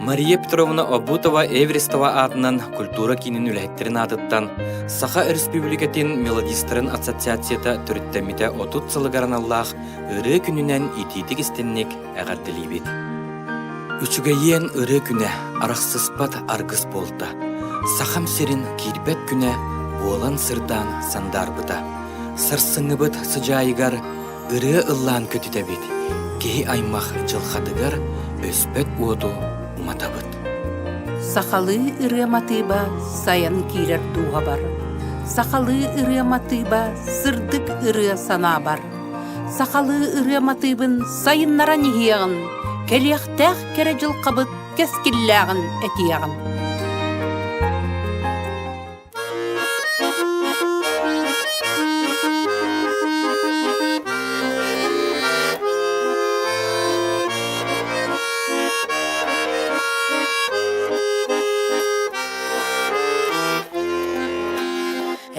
Мария Петровна Обутова Эверестова атынан культура кинин үлэхеттерин атыттан Саха Республикатын мелодистерин ассоциацията түріттемите отут сылыгараналлах ыры күнінен ититик истенник әғардылибет. Үчүгейен ыры күнә арақсыспат аргыс болта. Сахам серин кирбет күнә болан сырдан сандарбыта. Сырсыңыбыт сыжайыгар ыры ыллан көтүтебит. Кей аймах жылхадыгар өспөт уоту матабыт. Сахалы ыры матыба саян кирер туға бар. Сахалы ыры матыба сырдык ыры сана бар. Сахалы ыры матыбын сайыннара нихиягын, келияқтақ кере жылқабыт кескіллағын әтияғын.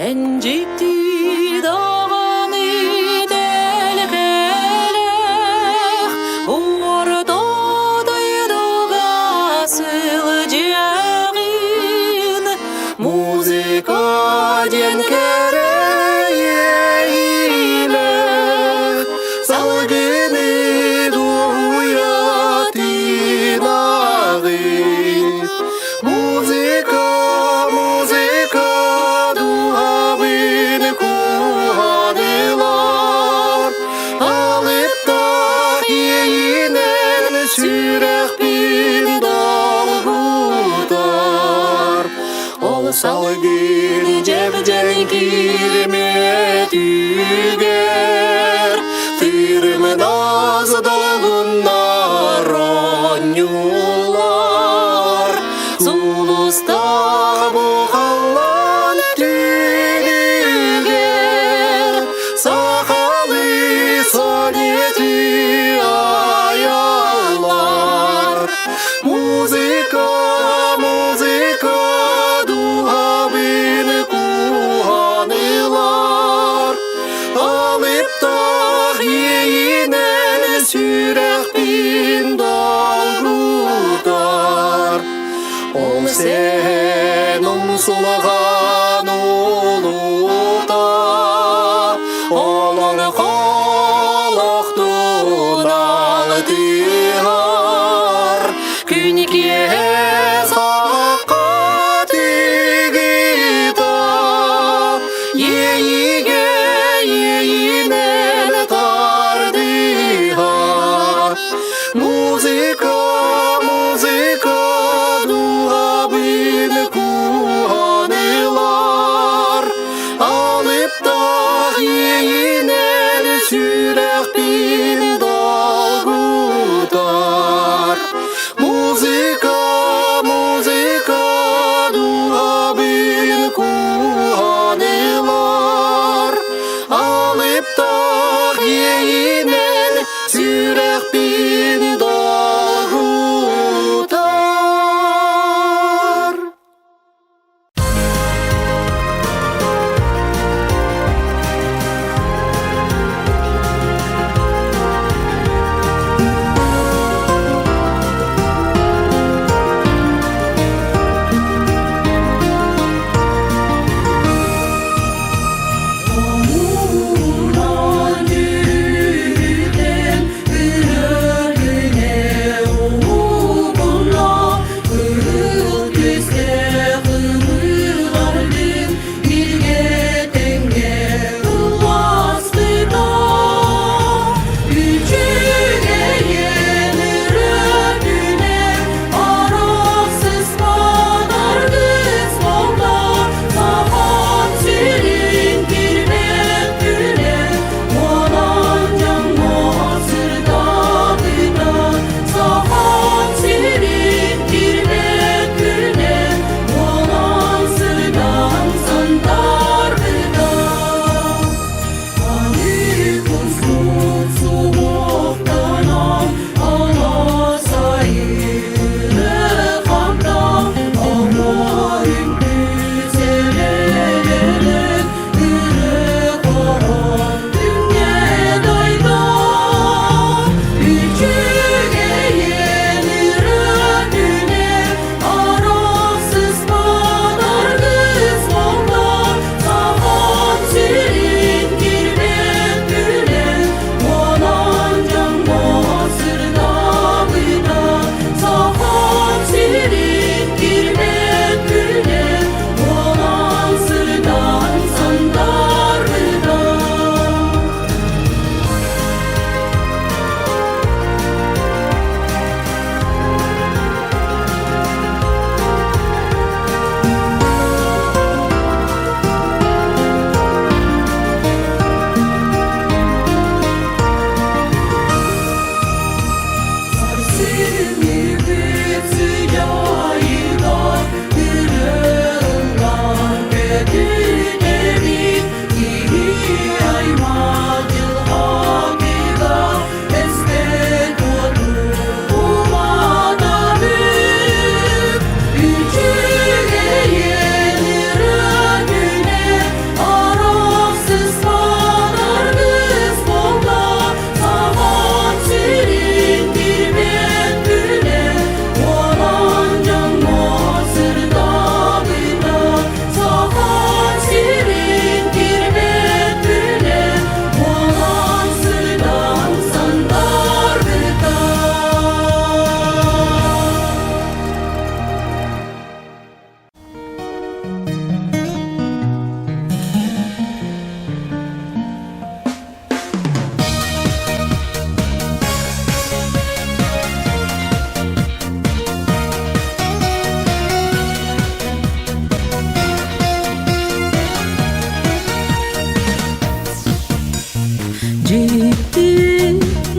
Энжикти дағаны дәлгәләх, Уорда дайдуға сылы жағын, Музыка ден кәрәйеләх, Салгыны дуятын ағын, Музыка Сүрәк бин далгудар, Ол салгын жәбден кирмет үгер, Тырмын аз долгуннар онюлар, Зулустақ бұғалан түгер, Сақалы сонеті Музыка дуабын куанылар, Алып тақ ейінен сүрәк бин далгудар. Ол сен ұмсылған ұлыта, Олар қалақтың алтығар, Күнке саққа тігіта, Ейіге ейінен тардыға. Музыка дуабын куанылар, Алып тақ ейінен сүрәк бин далгудар. Музыка дуабын куанылар, Алып тақ ейінен сүрәк бин далгудар.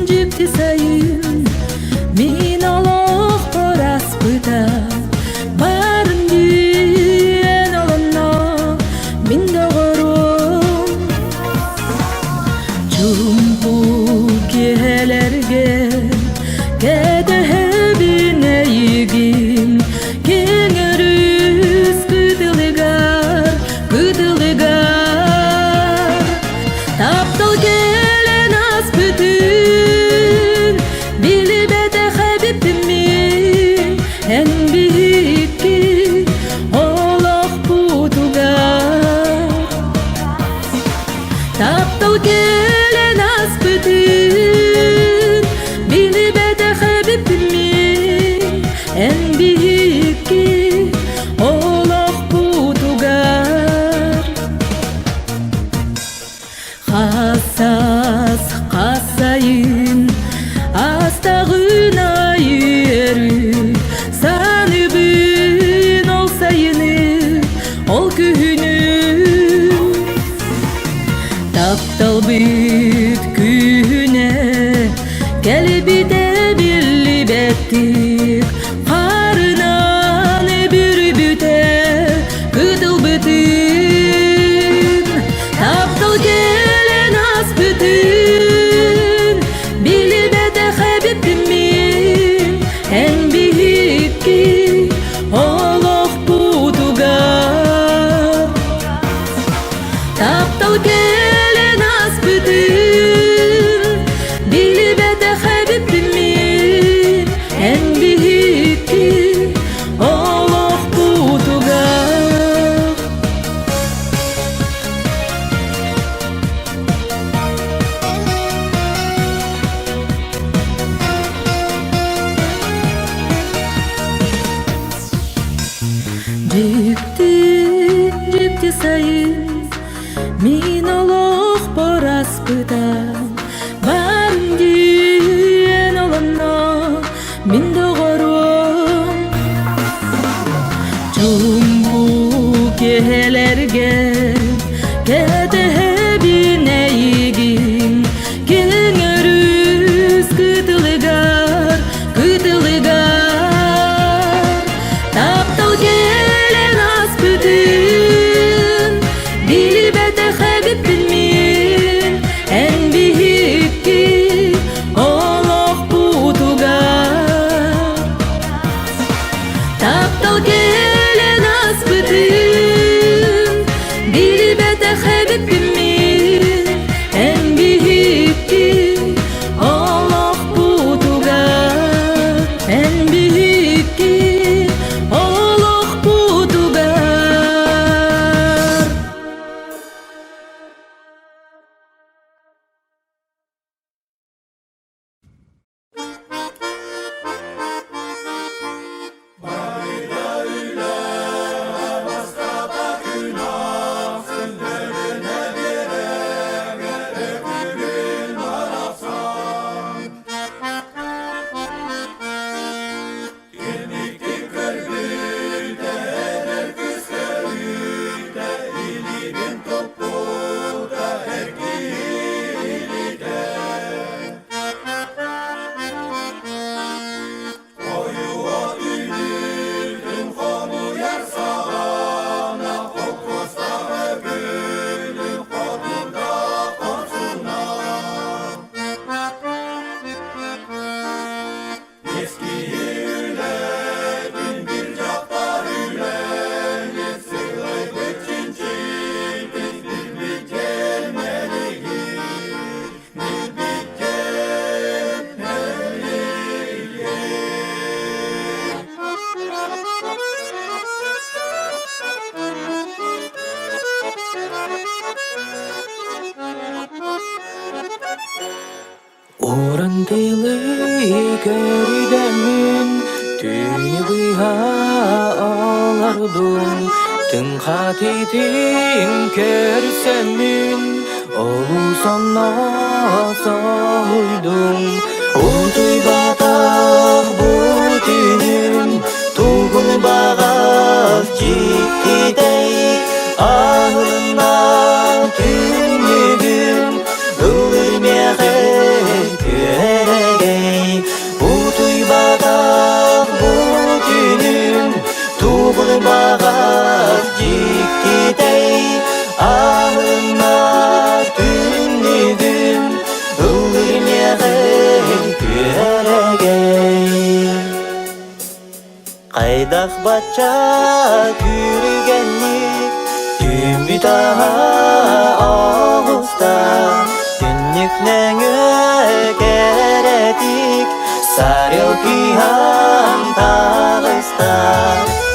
Жипти сайын мен олох пораспыта барын дүйен олонно мен догорум чумпу келерге кедебине ийгин кеңерүс кыдылыгар таптал келен аспытын билибете хабибимин эн бийикки олох путугар таптал келен аспытын билибете хабибимин эн бийикки олох путугар Hassas kasayın astağına yürü Sanı bin olsayını ol kühünü Taptal bit kühüne Gelbi de birli bettik Karınan bir büte Gıdıl bütün Taptal bütün bilibete habibimin en bihikki oloh putugar taptal gelen aspıtın bilibete habibimin en bihikki oloh putugar Жипти сайын мен олох пораспыта барын дүйен олонно мен догорум чумпу келерге кедебине ийгин кеңерүс кыдылыгар таптал келен аспытын билибете хабибимин эн бийикки олох путугар таптал келен аспытын билибете хабибимин эн бийикки олох путугар эн бийикки олох путугар Orantili köridemin tüni bıha alardum Tın hatitin körsemin olu sana sahuydum Utuy bataq bu tünün tugun bağaz ciktidey Ahırına tünügün Ölürme Ahbatça kürgenlik Tümbütaha ağusta Günlük nöngü keretik Saryoki ham tağısta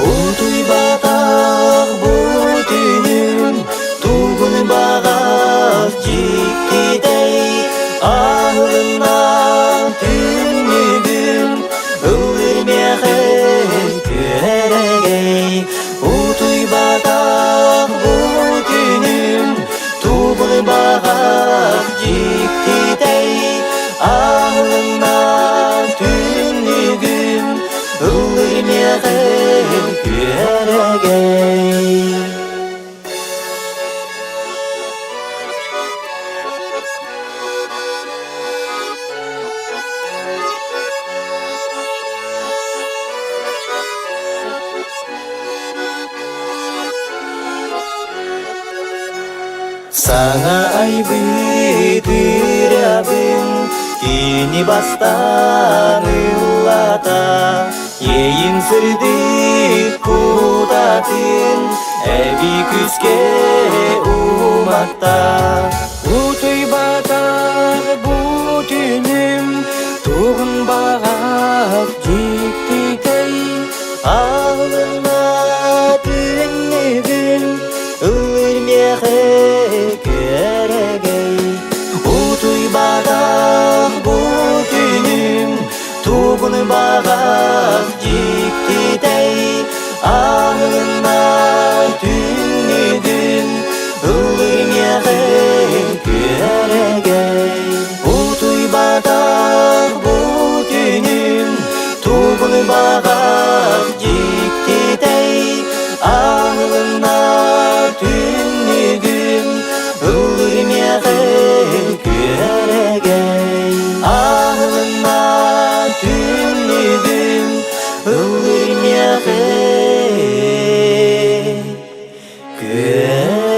Utuy batak bu tünüm Tugun bağaf ciktidey Ahlınan tünlügüm Ölürmeyek göregey Utuy batak bu tünüm Tugun bağaf ciktidey Ahlınan tünlügüm Ölürmeyek göregey Sana aybıdırabın Kini bastan ıllata Yeyin sırdık kudatın Evi küske umakta Utuy batar bu tünüm Tuğun bağaf ciktidey Ağlına tünlügüm Ölürmeyek göregey Utuy batak bu tünüm Tuğun bağaf ciktidey Ahına tünlügüm Ölürmeyek göregey Utuy batak bu tünüm Tuğun bağaf ciktidey Ahına tünlügüm Ölürmeyek göregey Ahına tünlügüm Ölürmeyek göregey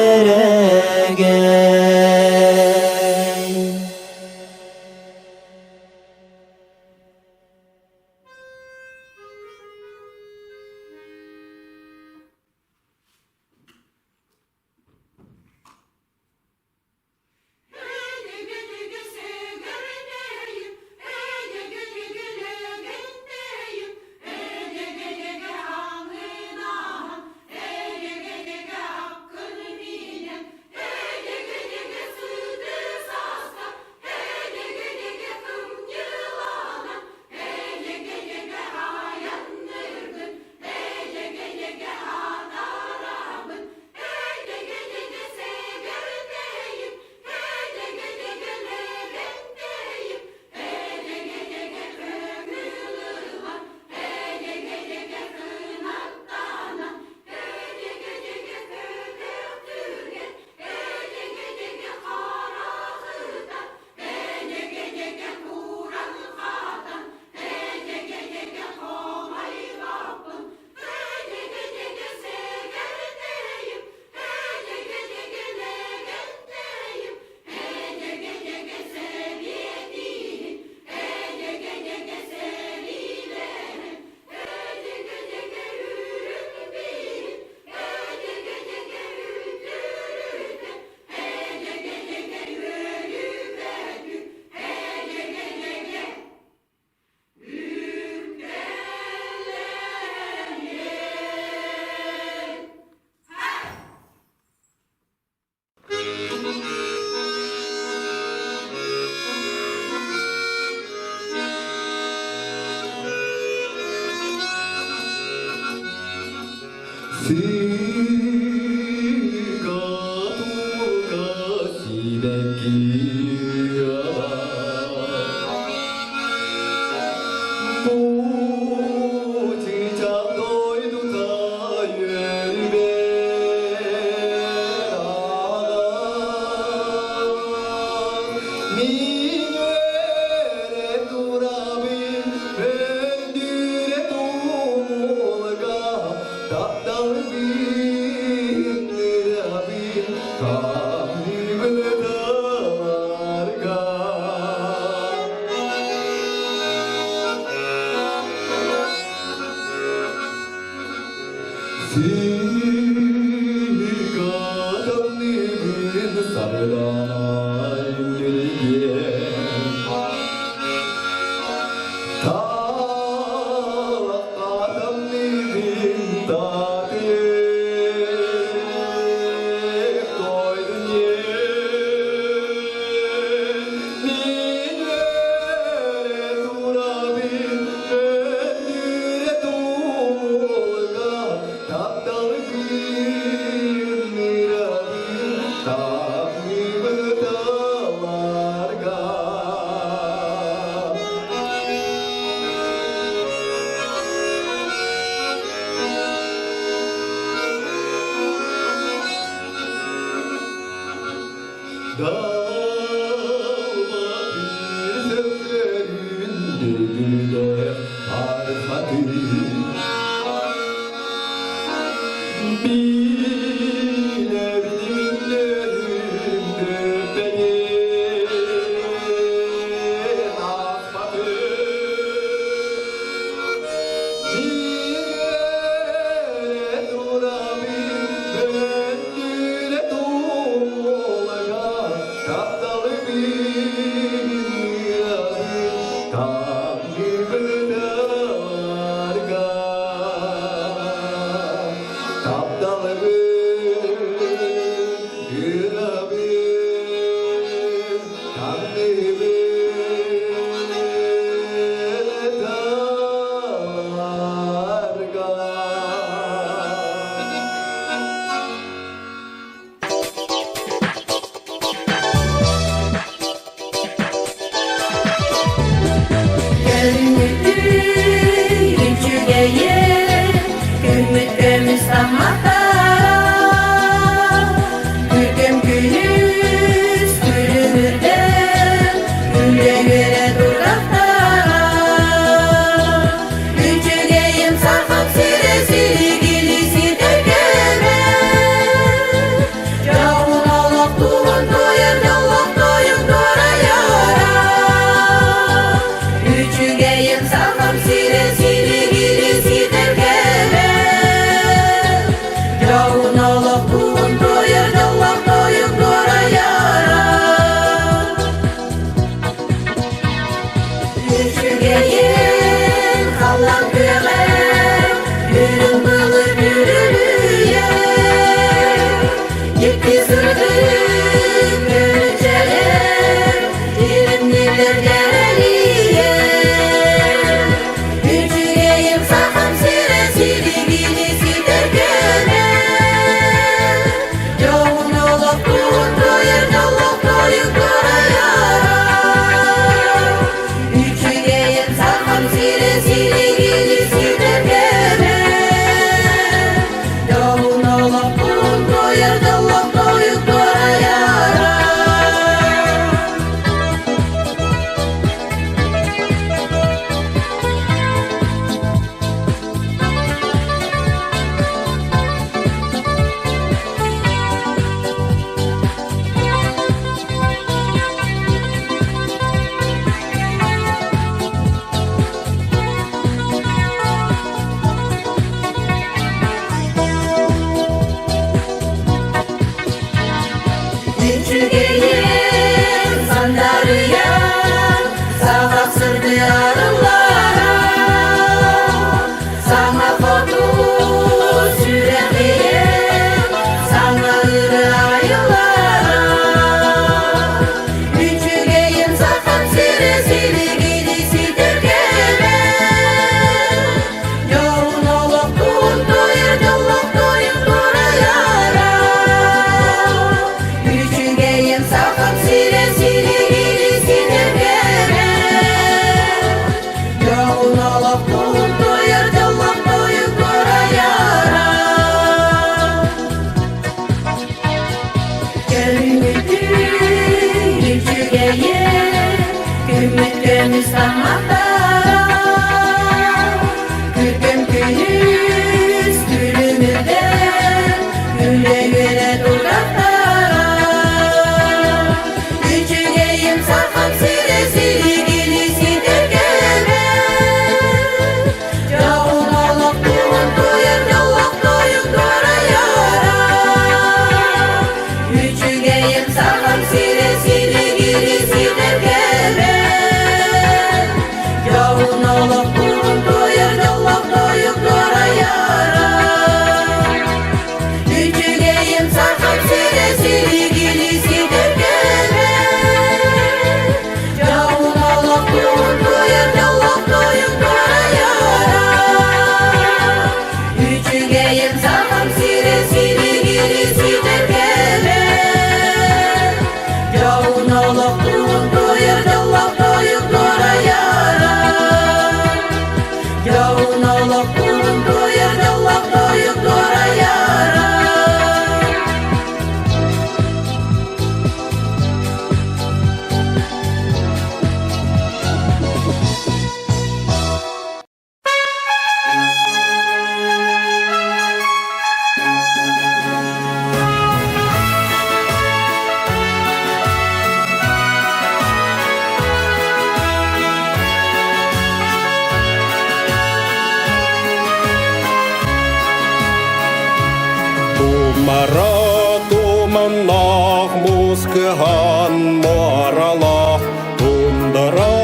kıhan muarala Tundara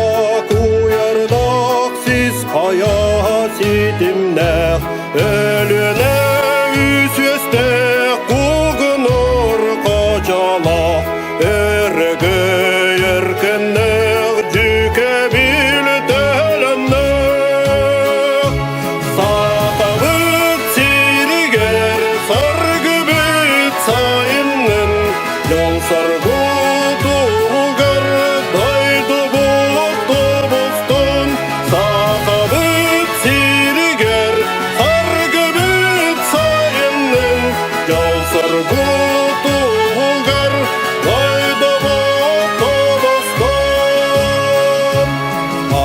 kuyardak siz hayasitimne Ölüne üsüste kugunur kaçala Erge yerkenne cüke bil telenne Sakavık siriger sargı bit sayının Yol sargı tuğgar daydı buttu bustun Sakavık siriger sargı bit sayının Yol sargı tuğgar daydı buttu bustun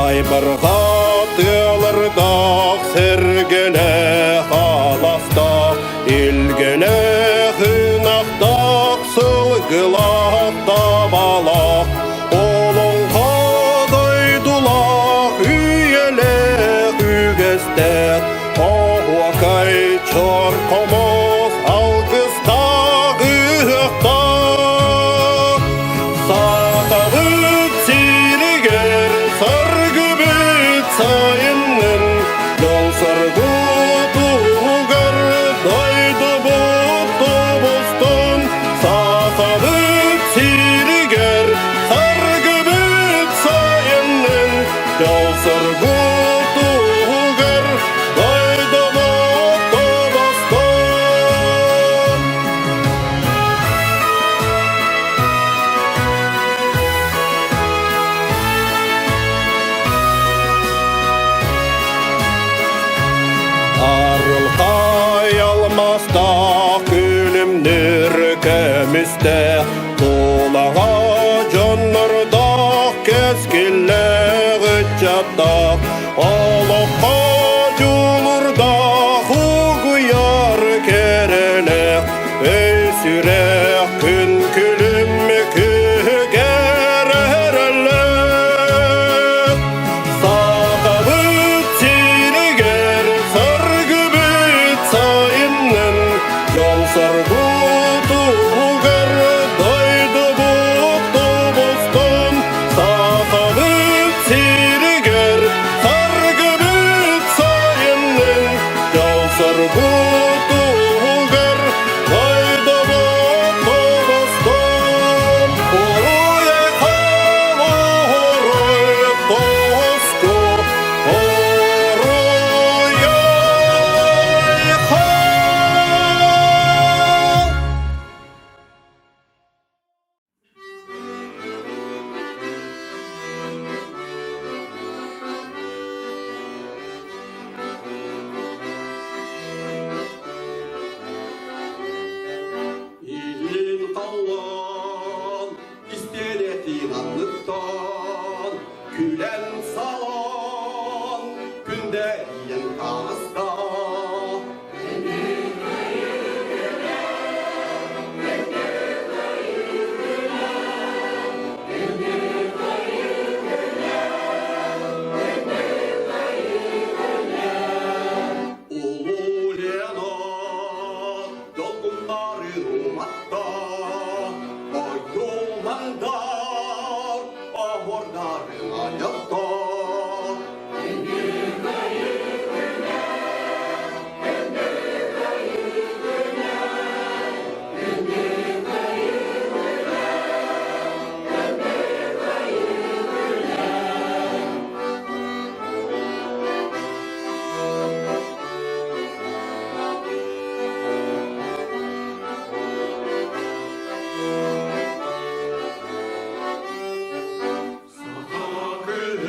Ay bargat yalırdak sergene halasta İlgene hınaktak sılgılakta bala Olun kadaydular üyele ügeste Ahvakay çarkamaz algısta gıhta Sakavık siriger sargı bit sayının Yol sargı tuğgar daydı buttu bustun Sakavık siriger sargı bit sayının Yol sargı tuğgar daydı buttu bustun Arılkay almasta külümdür kemiste Tulağa canlarda keskille gıçatta Alıkka julurda huguyar kerele Ey sürek gün külüm kügererele Sakavık siriger sargı bit sayının Yol sargı tuğgar daydı buttu bustun Sakavık siriger sargı bit sayının Yol sargı tuğgar daydı buttu bustun Oruye kalı oruye tosku Oruye kalı İlin kallan istenetin anlıktan Külen salan günde yiyen ağızda Ulu lena dolgunları rumatta Oyulmandar ahorların ayakta Sakakı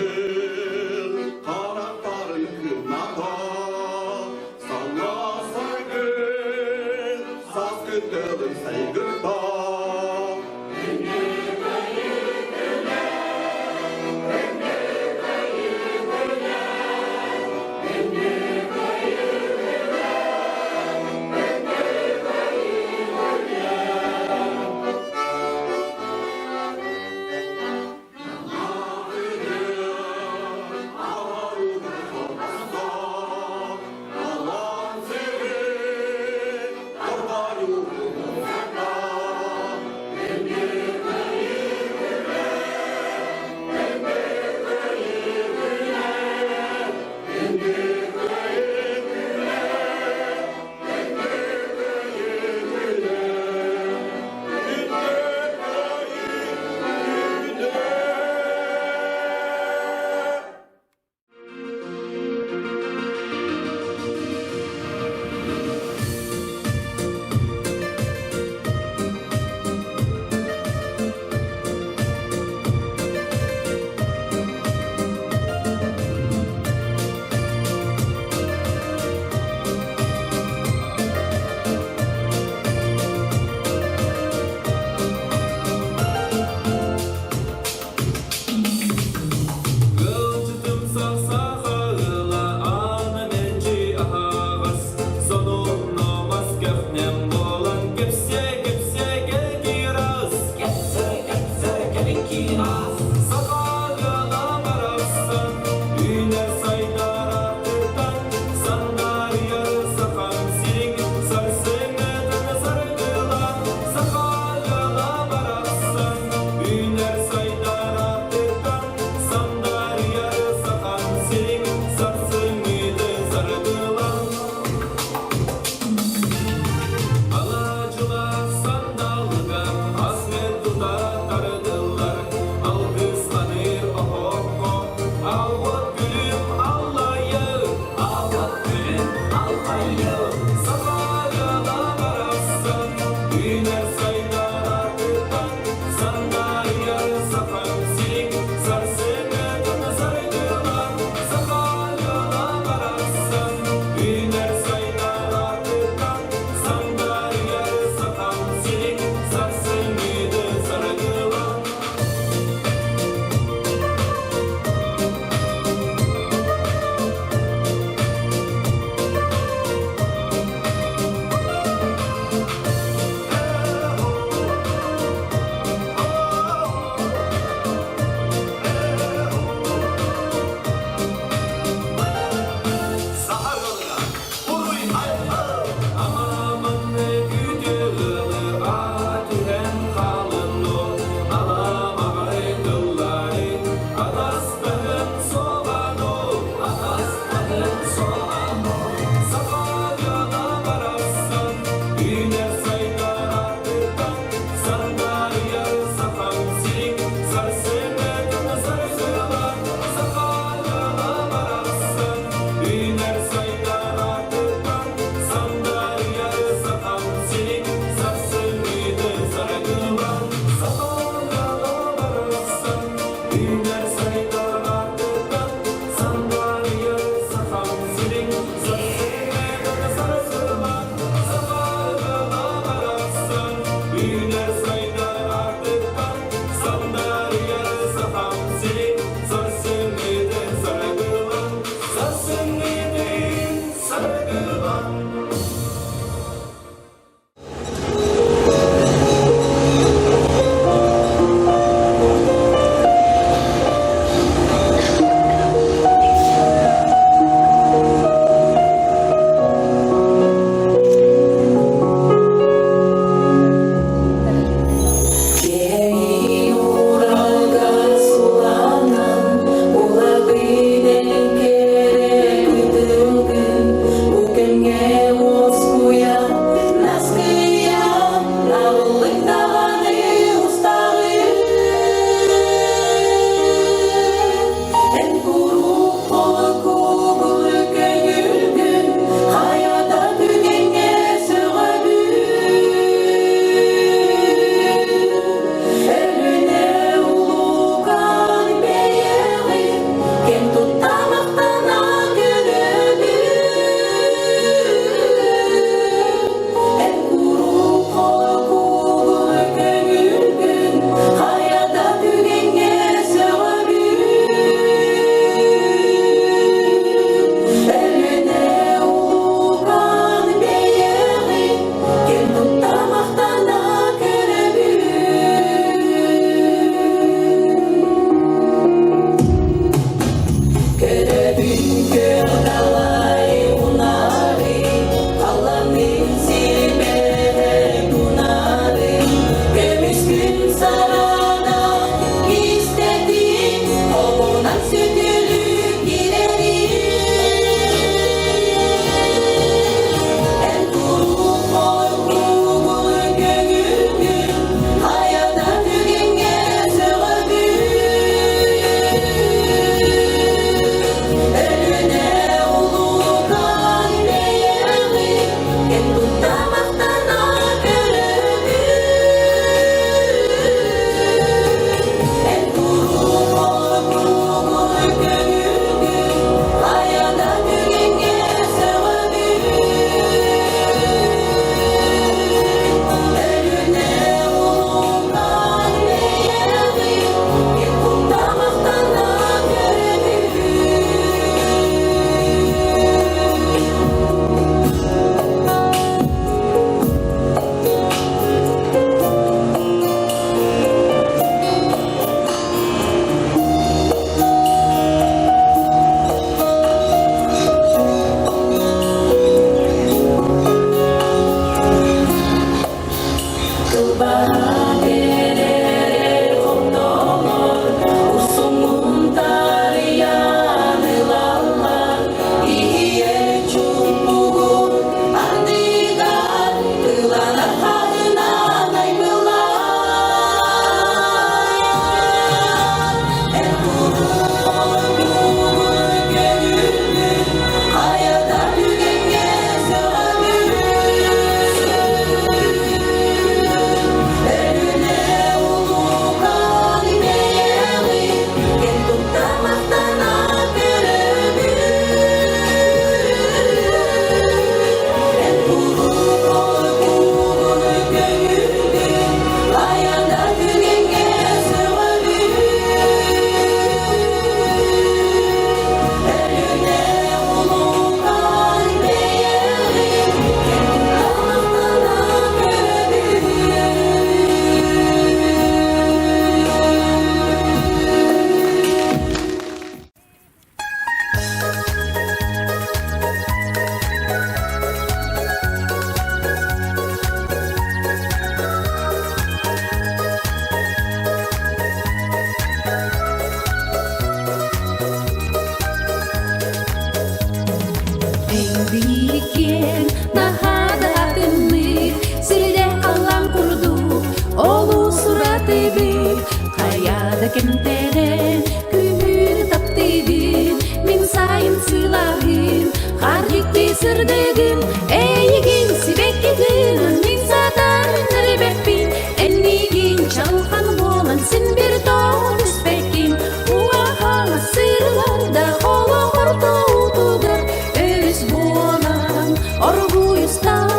кемтерен күйін таптыбын мен сайын сыйлағын қаржекті сырдығын әйігін сібеккігін мен сатарын әрбеппін әннігін чалқан болан сен бір тоғын үспекін уағаңа сырларда қолы орта ұтудар өз болан орғуыстар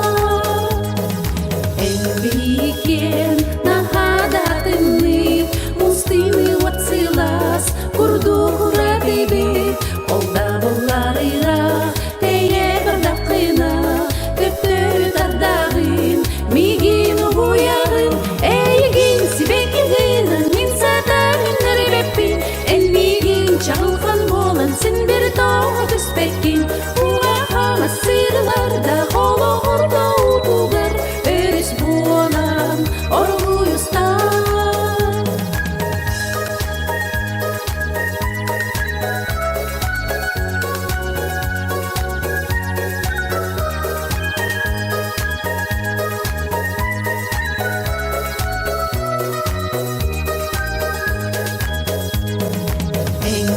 әнбейкен нахадатынны мұстыны отсылас күрдуғыра бейбі қолда боларыра тәйе бардақына көптөрі тардағын мигин ұғуяғын әйгін сібекігін мен сатарын әрбеппін әнмигин чағылған болан сен бір тоғы түспекін уағаңа сырларда қолы орда ұтуғар өріс болан орғуыстар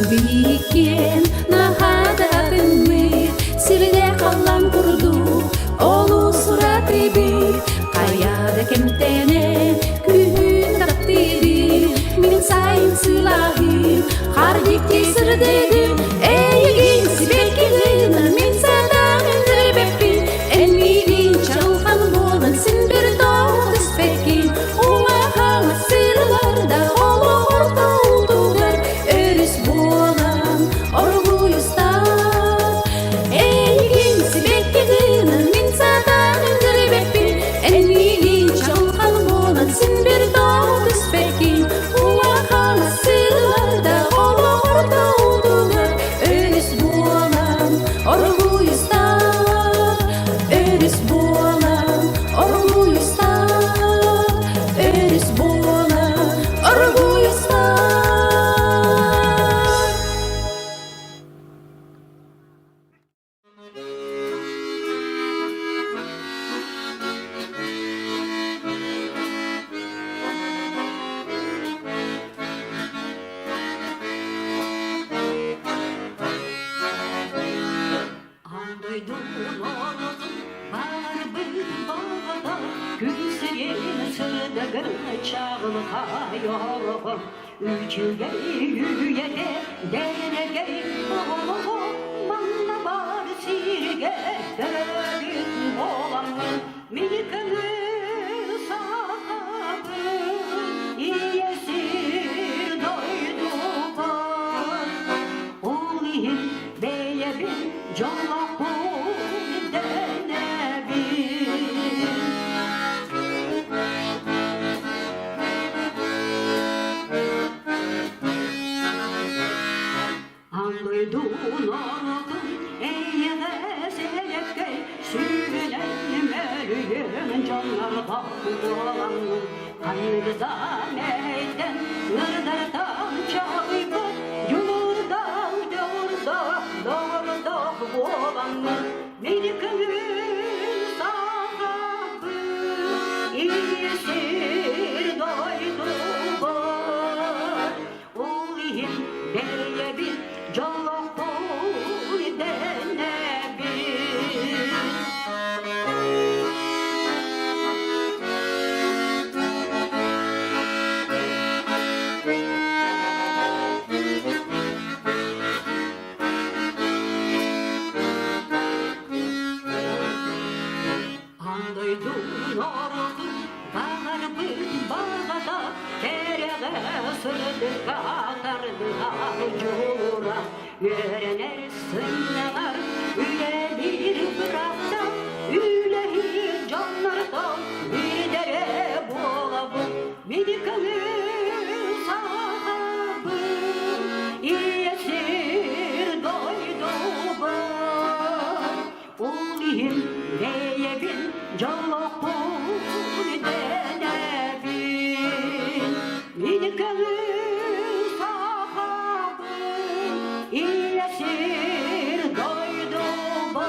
Бейкен нахадатынны сирде қалам құрду олу сұраты бей қаяды кемтенен күйін таптырын мен сайын сыйлағын қаржекте сырдығын әйігін сібекігін мен сатағын әрбеппін әнмигін чалған болан сен бір тоғы түспекін уағаңа сырларда қолы орта ұтуғар өріс болан орғуыстар әйігін сібеккігін мен сатағын әрбеппін әнмигін чалған болан сен бір тоғы түспекін уағаңа сырларда қолы орта ұтуғар өріс болан орғуыстар өріс болан орғуыстар өріс болан орғуыстар Андойдун орозун бар бір бағада күлсеген сырдығын чағылға йорғым үчілге үйеге денеге оғылығым манна бар сирге дөрігін боламын милкіні сағабын иесі дойду бар ол иін бейебін Jolapun denebin Anduydun orotun eyyede selekey Sürünen mölüyüm canlardan dolanın Kanlıda meyden ırdardan çağıybın Yumurdan doğurda boğulanın Milkinin sahabı iyisir doydu var Olayım beye bir jalapun denebin Andoydun orozun bağır bir bağada Kerege sırdık atardı avcura Öğrenir sınneler üle bir bırakta Ülehi canlardan bir dere boğabı Milkinin sahabı iyesir doydu var Olayım beyebin jalapun denebin Milkinin sahabı iyesir doydu var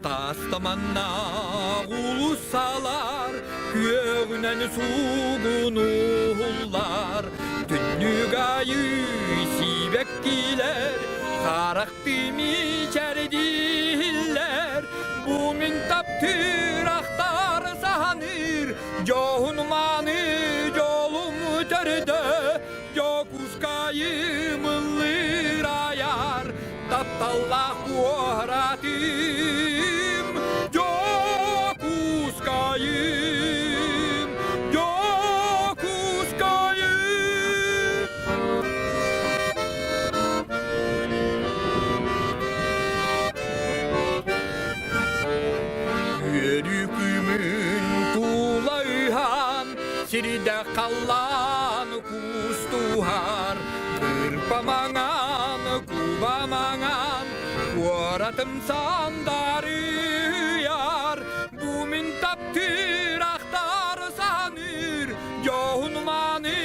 Tastamanna ulusalar, köyünen sugunullar, tünnük ayı sibektiler, karaktimi çerdiller. Bu mintap türaktar sahanır, johunmanı yolum törde, yokuskayı mılır ayar, tattallah kuhratim. Sirde kallan kustuhar, kırpamangan, kubamangan, kuaratım sandarı yar. Bu mintap tiraktar sanır, yohunmanı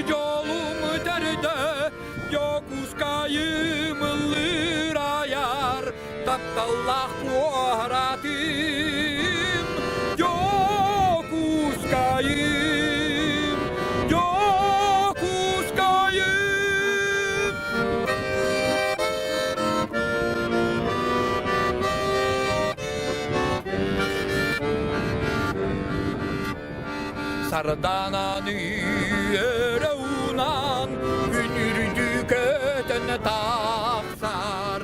yolum terde, yokuskayı mılır ayar, tattallah kuaratım, yokuskayı. Sardananı ereunan, günürdü kötene taksar.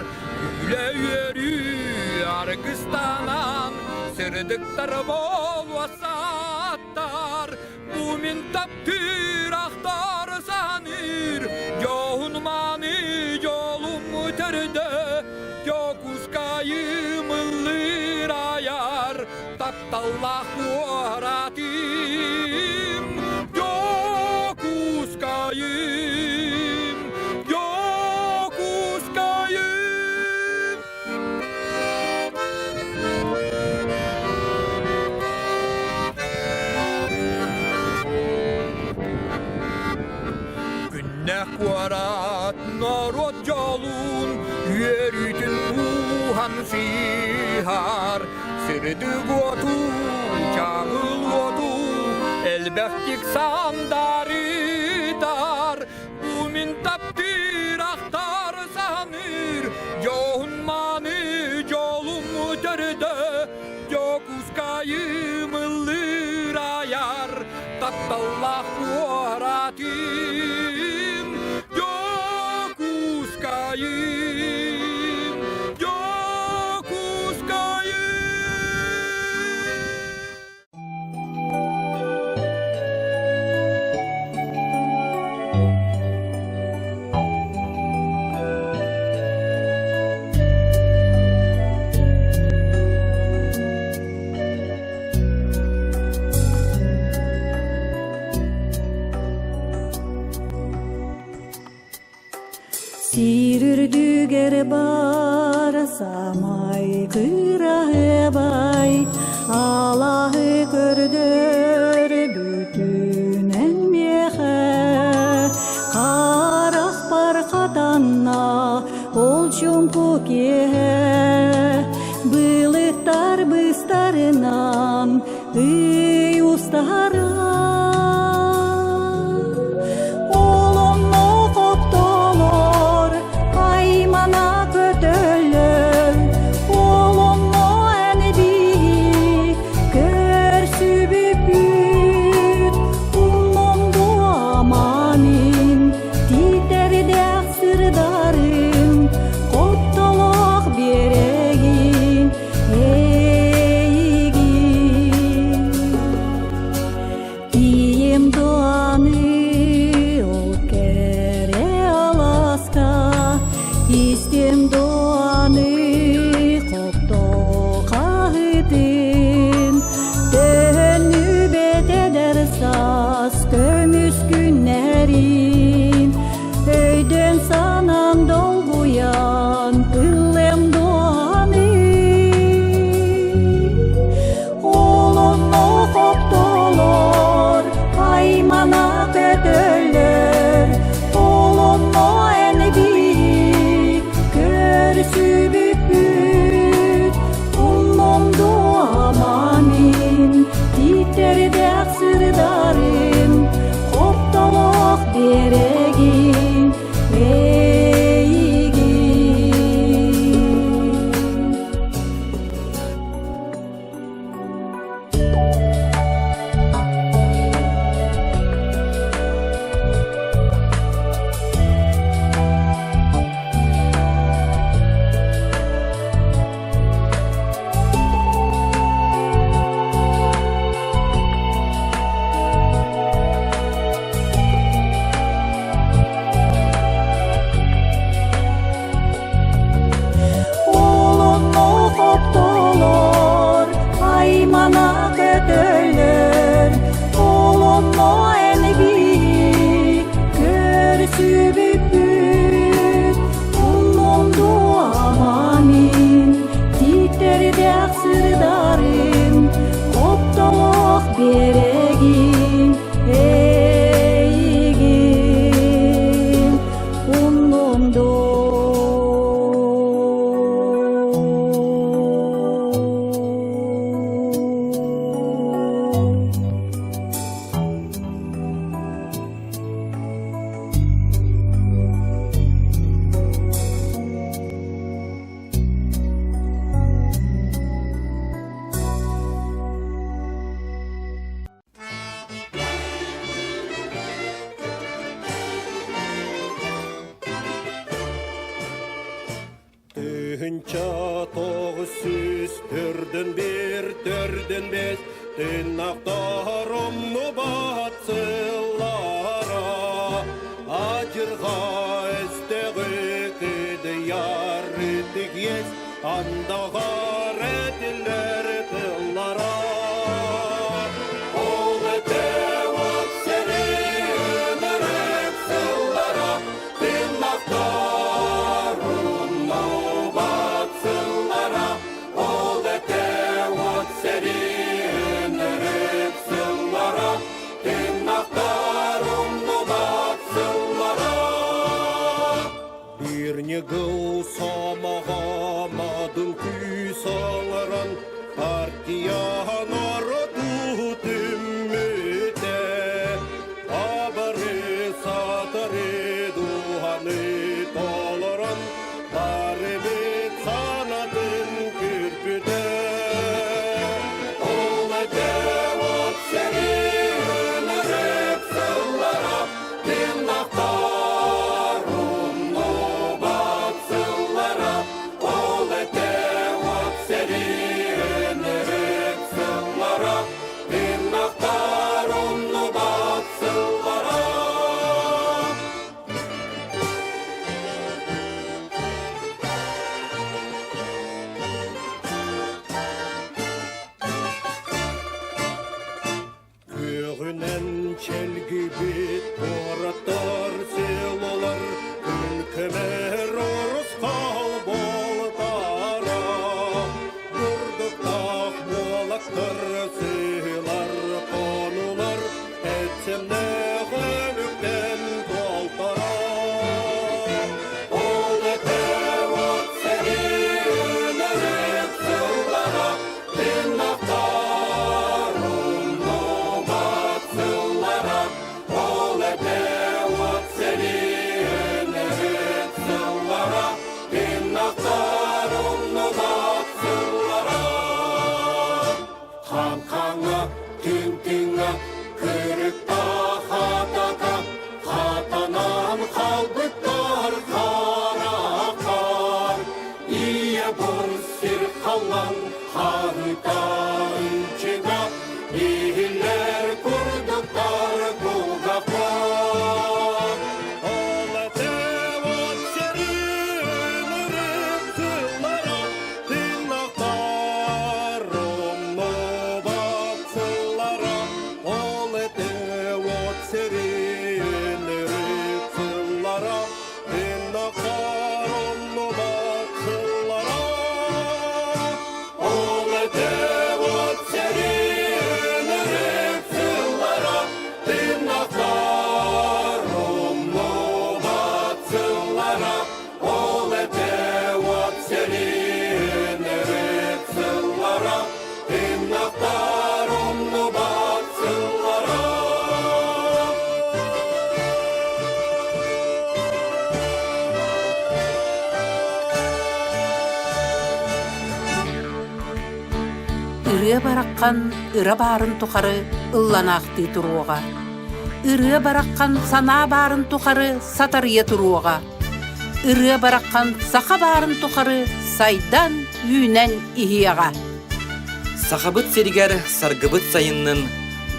Güle yürü Argıstanan, sırdıktar bol vasattar. Bu mintap türaktar sanır, yohunmanı yolum terde, yokuskayı mılır ayar, tattallah kuhratim. Yörütün uhan sihar Sırdık otu, çağıl otu Elbettik sandarıtar Bu min taptir aktar sanır Johun manı jolumu törde Yok uskayım ılır ayar Tattallah kuaratim Yok uskayım Yok uskayım Sirürdüger bar samay kırahı bay Allah'ı kördür bütün emyehe Karah parkatanna ol çumpu kihe Bılıktar bıstarınan ustara Tühünça toğuz süz türdün bir türdün beş Tünnaktarımı batsıllara Acırga estegi kıdıyar tıgyes Andağa rediller kıllara Oğlu tevat seni önerek sıllara Tünnaktarımı batsıllara Oğlu tevat seni önerek sıllara Tünnaktarımı batsıllara Bir ne gıl Самағамадың күй салыран партия народу түммете абары сатары духаны толыран барыбет санатын күрпіде ол әте от сәри өніріп сыллара тымнақтар ұмны батсыллара ол әте от сәри өніріп сыллара тымнақтар ұмны батсыллара Күгінен челгі бет бораттар селолар күлкімер орыс қалболтара Бұрдықтақ болақтар сыйлар қонулар әтсемне ғөліктен толтара Ол әте от сәри өніріп сыллара тымнақтар ұмны батсыллара ол әте от сәри өніріп сыллара тымнақтар ұмны батсыллара Қаңқаңа түң-түңа күрік хатака хатанан қалбыттар қарақар ие бұр сир қалған хағытарын чыға игілер күрдіктар бұлғақар ол әте от сәри өніріп сыллара тымнақтар ұмны батсыллара ол әте от сәри өніріп сыллара тымнақтар ұмны батсыллара ол әте от сәри өніріп сыллара тымнақтар ұмны батсыллара ол әте от сәри өніріп сыллара тымнақтар ұмны батсыллара Ырыя бараққан ыра барын тұқары ылланақты тұруға. Ырыя бараққан сана барын тұқары сатария тұруға. Ырыя бараққан сақа барын тұқары сайдан үйнен ихияға. Сахабыт серигер саргыбыт сайыннын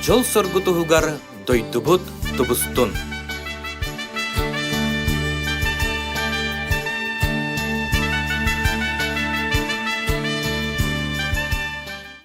жол соргутугар дойдубут тубустун.